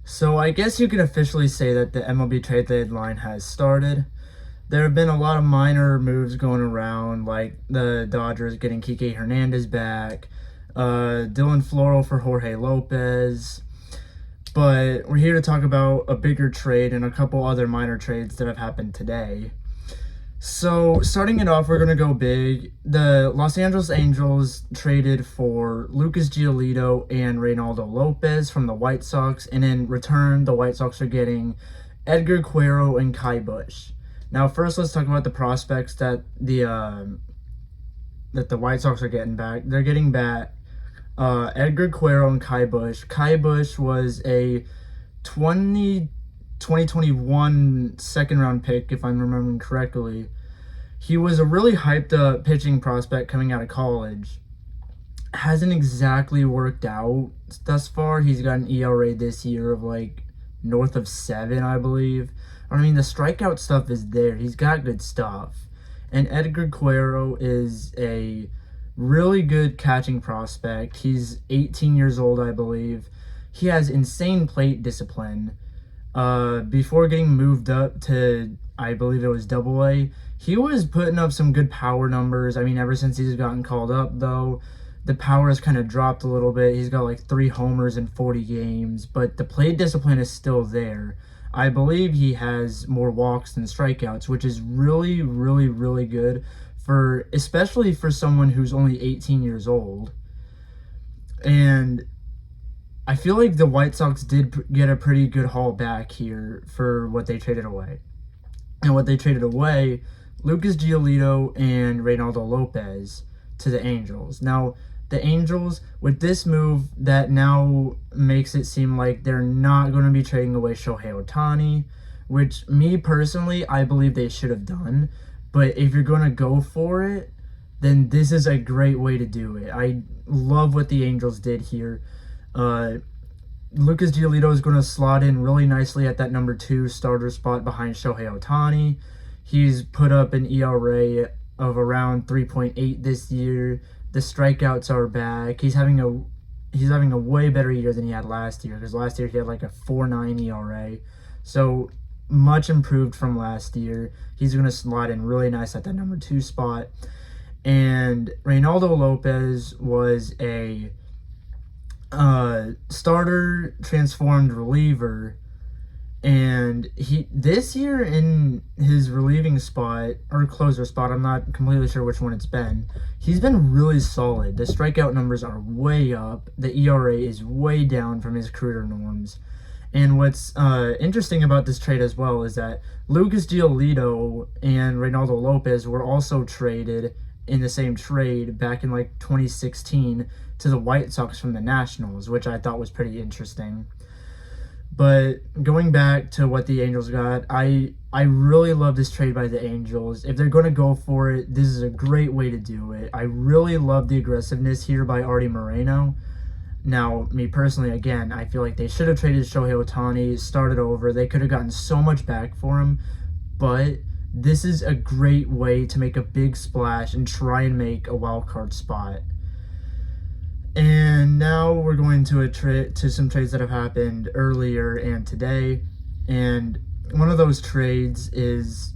So I guess you can officially say that the MLB trade deadline has started. There have been a lot of minor moves going around, like the Dodgers getting Kike Hernandez back, Dylan Floral for Jorge Lopez. But we're here to talk about a bigger trade and a couple other minor trades that have happened today. So, starting it off, we're going to go big. The Los Angeles Angels traded for Lucas Giolito and Reynaldo Lopez from the White Sox, and in return, the White Sox are getting Edgar Cuero and Kai Bush. Now, first, let's talk about the prospects that the White Sox are getting back. They're getting back Edgar Cuero and Kai Bush. Kai Bush was a 2021 second round pick, if I'm remembering correctly. He was a really hyped up pitching prospect coming out of college. Hasn't exactly worked out thus far. He's got an ERA this year of like north of 7, I believe. I mean, the strikeout stuff is there. He's got good stuff. And Edgar Cuero is a really good catching prospect. He's 18 years old, I believe. He has insane plate discipline. Before getting moved up to, I believe it was AA, he was putting up some good power numbers. I mean, ever since he's gotten called up, though, the power has kind of dropped a little bit. He's got like 3 homers in 40 games, but the plate discipline is still there. I believe he has more walks than strikeouts, which is really, really, really good for, especially for someone who's only 18 years old. And I feel like the White Sox did get a pretty good haul back here for what they traded away. And what they traded away, Lucas Giolito and Reynaldo Lopez to the Angels. Now, the Angels, with this move, that now makes it seem like they're not going to be trading away Shohei Ohtani, which, me personally, I believe they should have done. But if you're going to go for it, then this is a great way to do it. I love what the Angels did here. Lucas Giolito is going to slot in really nicely at that number 2 starter spot behind Shohei Ohtani. He's put up an ERA of around 3.8 this year. The strikeouts are back. He's having a way better year than he had last year, because last year he had like a 4.9 ERA. So much improved from last year. He's going to slot in really nice at that number 2 spot. And Reynaldo Lopez was a starter transformed reliever, and he this year in his relieving spot or closer spot, I'm not completely sure which one it's been, he's been really solid. The strikeout numbers are way up, the ERA is way down from his career norms. And what's interesting about this trade as well is that Lucas Giolito and Reynaldo Lopez were also traded in the same trade back in like 2016 to the White Sox from the Nationals, which I thought was pretty interesting. But going back to what the Angels got, I really love this trade by the Angels. If they're going to go for it, this is a great way to do it. I really love the aggressiveness here by Artie Moreno. Now, me personally, again, I feel like they should have traded Shohei Ohtani, started over. They could have gotten so much back for him, but this is a great way to make a big splash and try and make a wild card spot. And now we're going to some trades that have happened earlier and today. And one of those trades is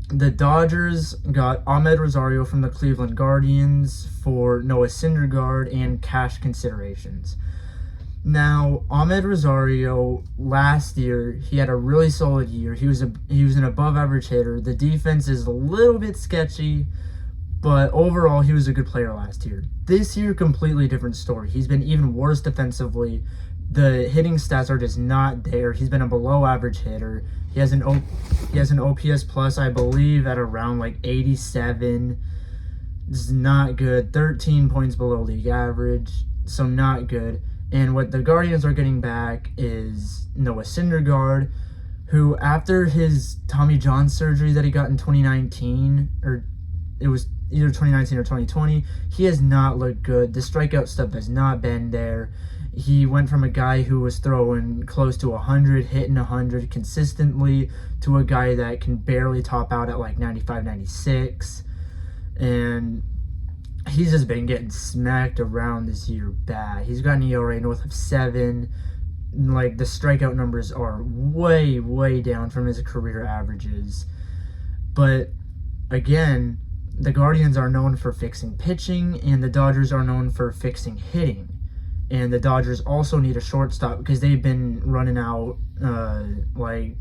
the Dodgers got Ahmed Rosario from the Cleveland Guardians for Noah Syndergaard and cash considerations. Now, Ahmed Rosario, last year, he had a really solid year. He was an above-average hitter. The defense is a little bit sketchy, but overall, he was a good player last year. This year, completely different story. He's been even worse defensively. The hitting stats are just not there. He's been a below-average hitter. He has an OPS plus, I believe, at around like 87. This is not good. 13 points below league average, so not good. And what the Guardians are getting back is Noah Syndergaard, who after his Tommy John surgery that he got in 2019, or it was either 2019 or 2020, he has not looked good. The strikeout stuff has not been there. He went from a guy who was throwing close to 100, hitting 100 consistently, to a guy that can barely top out at like 95, 96. And he's just been getting smacked around this year bad. He's got an ERA north of 7. like the strikeout numbers are way down from his career averages. But again, the Guardians are known for fixing pitching, and the Dodgers are known for fixing hitting. And the Dodgers also need a shortstop because they've been running out like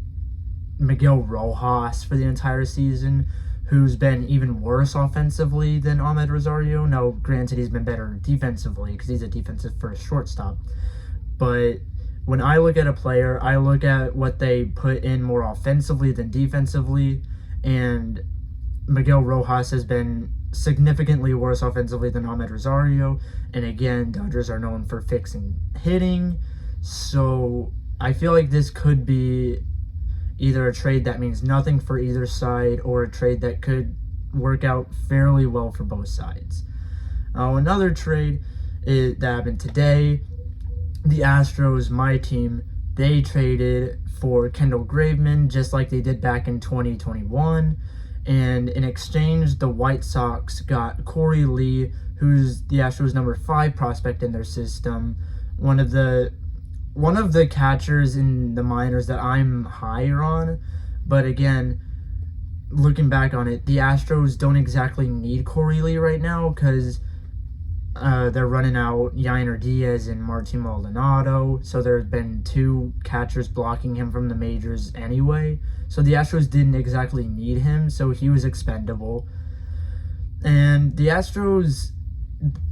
Miguel Rojas for the entire season, who's been even worse offensively than Ahmed Rosario. Now, granted, he's been better defensively because he's a defensive first shortstop. But when I look at a player, I look at what they put in more offensively than defensively, and Miguel Rojas has been significantly worse offensively than Ahmed Rosario. And again, Dodgers are known for fixing hitting. So I feel like this could be either a trade that means nothing for either side or a trade that could work out fairly well for both sides. Another trade that happened today, the Astros, my team, they traded for Kendall Graveman just like they did back in 2021. And in exchange, the White Sox got Corey Lee, who's the Astros' number 5 prospect in their system. One of the catchers in the minors that I'm higher on. But again, looking back on it, the Astros don't exactly need Corey Lee right now because they're running out Yainer Diaz and Martin Maldonado. So there's been 2 catchers blocking him from the majors anyway. So the Astros didn't exactly need him, so he was expendable. And the Astros,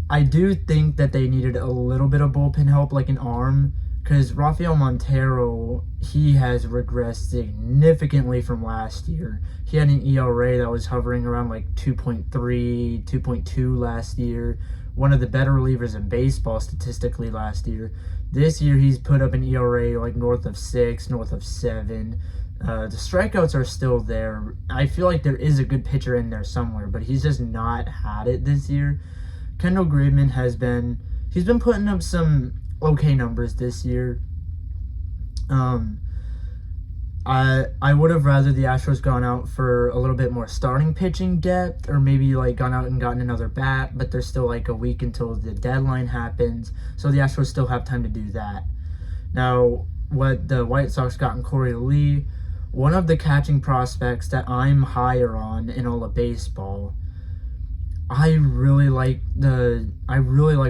I do think that they needed a little bit of bullpen help, like an arm, because Rafael Montero, he has regressed significantly from last year. He had an ERA that was hovering around like 2.3, 2.2 last year. One of the better relievers in baseball statistically last year. This year he's put up an ERA like north of 6, north of 7. The strikeouts are still there. I feel like there is a good pitcher in there somewhere, but he's just not had it this year. Kendall Graveman he's been putting up some okay numbers this year. I would have rather the Astros gone out for a little bit more starting pitching depth, or maybe like gone out and gotten another bat, but there's still like a week until the deadline happens, so the Astros still have time to do that. Now, what the White Sox got in Corey Lee, one of the catching prospects that I'm higher on in all of baseball. I really like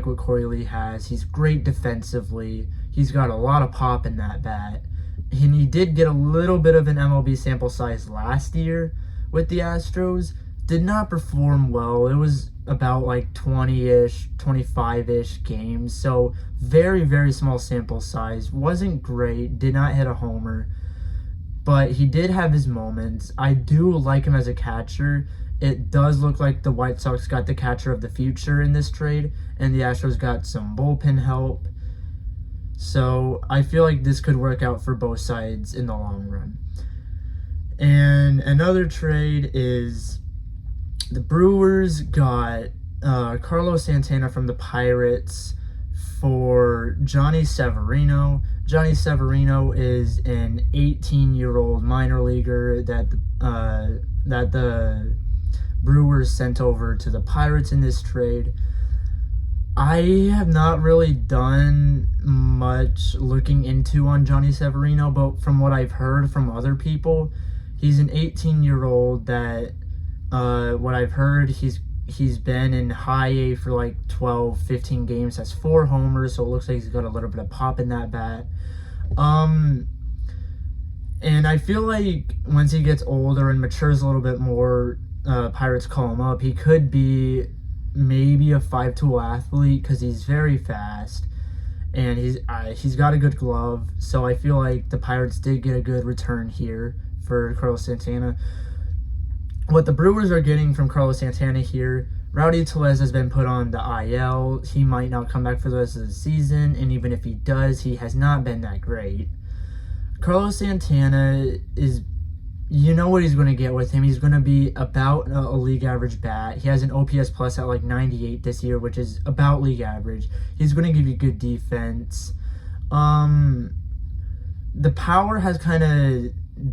what Corey Lee has. He's great defensively. He's got a lot of pop in that bat. And he did get a little bit of an MLB sample size last year with the Astros. Did not perform well. It was about like 20-ish, 25-ish games. So very small sample size. Wasn't great. Did not hit a homer. But he did have his moments. I do like him as a catcher. It does look like the White Sox got the catcher of the future in this trade, and the Astros got some bullpen help. So I feel like this could work out for both sides in the long run. And another trade is the Brewers got Carlos Santana from the Pirates for Johnny Severino. Johnny Severino is an 18-year-old minor leaguer that the Brewers sent over to the Pirates in this trade. I have not really done much looking into on Johnny Severino, but from what I've heard from other people, he's an 18-year-old that, what I've heard, he's been in high A for like 12, 15 games, has 4 homers, so it looks like he's got a little bit of pop in that bat. And I feel like once he gets older and matures a little bit more, Pirates call him up, he could be maybe a 5-tool athlete because he's very fast and he's got a good glove. So I feel like the Pirates did get a good return here for Carlos Santana. What the Brewers are getting from Carlos Santana here, Rowdy Tellez has been put on the IL. He might not come back for the rest of the season, and even if he does, he has not been that great. Carlos Santana is, you know what he's going to get with him. He's going to be about a league average bat. He has an OPS plus at like 98 this year, which is about league average. He's going to give you good defense. The power has kind of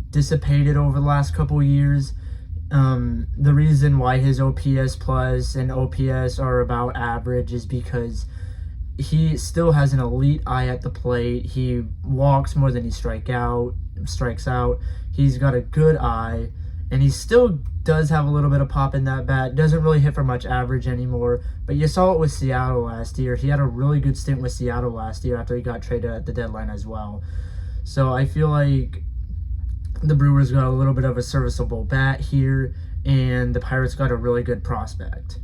dissipated over the last couple years. The reason why his OPS plus and OPS are about average is because he still has an elite eye at the plate. He walks more than he strikes out. He's got a good eye, and he still does have a little bit of pop in that bat. Doesn't really hit for much average anymore, but you saw it with Seattle last year. He had a really good stint with Seattle last year after he got traded at the deadline as well. So I feel like the Brewers got a little bit of a serviceable bat here, and the Pirates got a really good prospect.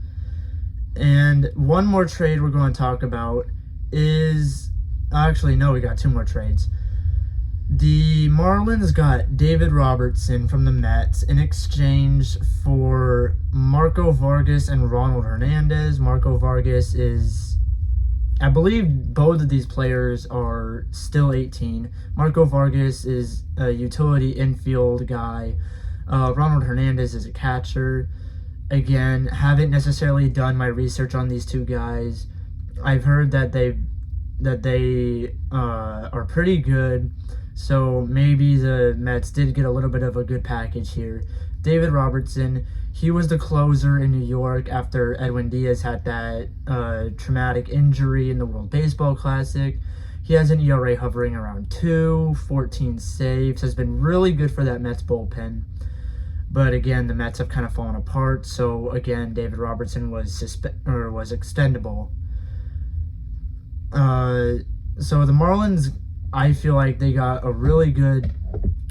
And one more trade we're going to talk about is, actually, no, we got two more trades. The Marlins got David Robertson from the Mets in exchange for Marco Vargas and Ronald Hernandez. Marco Vargas is, I believe both of these players are still 18. Marco Vargas is a utility infield guy. Ronald Hernandez is a catcher. Again, haven't necessarily done my research on these two guys. I've heard that they are pretty good, so maybe the Mets did get a little bit of a good package here. David Robertson, he was the closer in New York after Edwin Diaz had that traumatic injury in the World Baseball Classic. He has an ERA hovering around 2, 14 saves, has been really good for that Mets bullpen. But again, the Mets have kind of fallen apart. So again, David Robertson was extendable. So the Marlins, I feel like they got a really good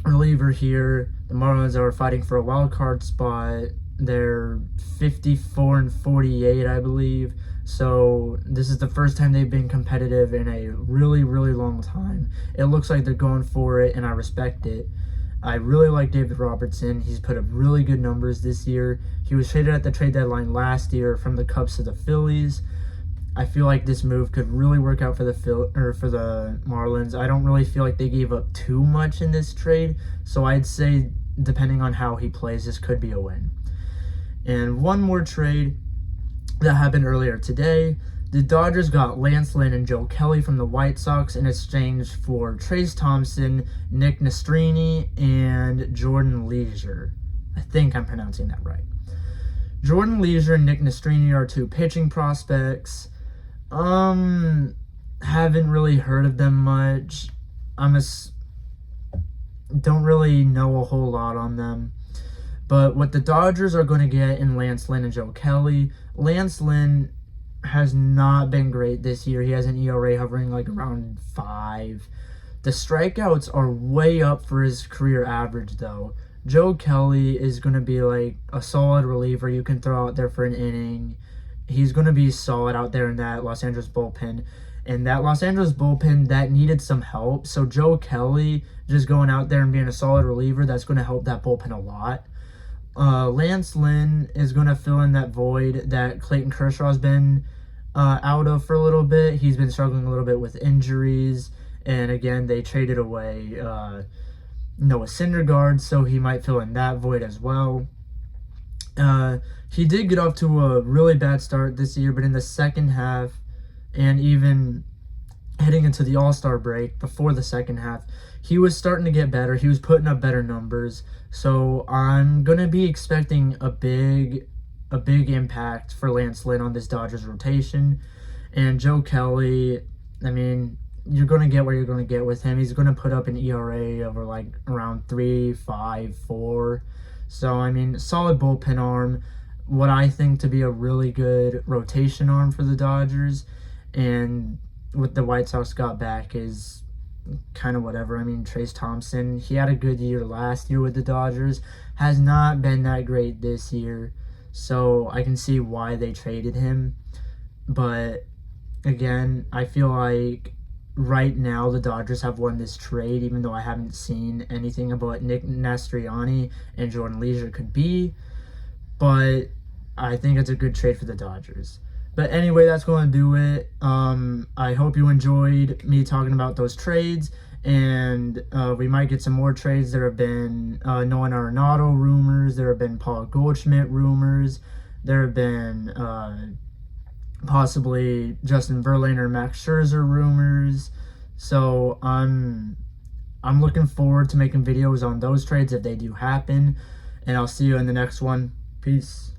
reliever here. The Marlins are fighting for a wild card spot. They're 54-48, I believe. So this is the first time they've been competitive in a really, really long time. It looks like they're going for it, and I respect it. I really like David Robertson. He's put up really good numbers this year. He was traded at the trade deadline last year from the Cubs to the Phillies. I feel like this move could really work out for the Marlins. I don't really feel like they gave up too much in this trade, so I'd say depending on how he plays, this could be a win. And one more trade that happened earlier today. The Dodgers got Lance Lynn and Joe Kelly from the White Sox in exchange for Trayce Thompson, Nick Nastrini, and Jordan Leisure. I think I'm pronouncing that right. Jordan Leisure and Nick Nastrini are two pitching prospects. Haven't really heard of them much. Don't really know a whole lot on them. But what the Dodgers are going to get in Lance Lynn and Joe Kelly, Lance Lynn has not been great this year. He has an ERA hovering like around 5. The strikeouts are way up for his career average, though. Joe Kelly is going to be like a solid reliever you can throw out there for an inning. He's going to be solid out there in that Los Angeles bullpen. And that Los Angeles bullpen, that needed some help. So Joe Kelly just going out there and being a solid reliever, that's going to help that bullpen a lot. Lance Lynn is going to fill in that void that Clayton Kershaw's been out of for a little bit. He's been struggling a little bit with injuries. And again, they traded away Noah Syndergaard, so he might fill in that void as well. He did get off to a really bad start this year, but in the second half, and even heading into the All-Star break before the second half, he was starting to get better. He was putting up better numbers. So I'm going to be expecting a big impact for Lance Lynn on this Dodgers rotation. And Joe Kelly, I mean, you're going to get what you're going to get with him. He's going to put up an ERA of like around 3, 5, 4. So, I mean, solid bullpen arm. What I think to be a really good rotation arm for the Dodgers. And what the White Sox got back is kind of whatever. I mean, Trayce Thompson, he had a good year last year with the Dodgers. Has not been that great this year. So, I can see why they traded him. But, again, I feel like right now the Dodgers have won this trade, even though I haven't seen anything about what Nick Nastrini and Jordan Leisure could be. But I think it's a good trade for the Dodgers. But anyway, that's going to do it. I hope you enjoyed me talking about those trades. And we might get some more trades. There have been Nolan Arenado rumors. There have been Paul Goldschmidt rumors. There have been possibly Justin Verlander, Max Scherzer rumors. So I'm looking forward to making videos on those trades if they do happen. And I'll see you in the next one. Peace.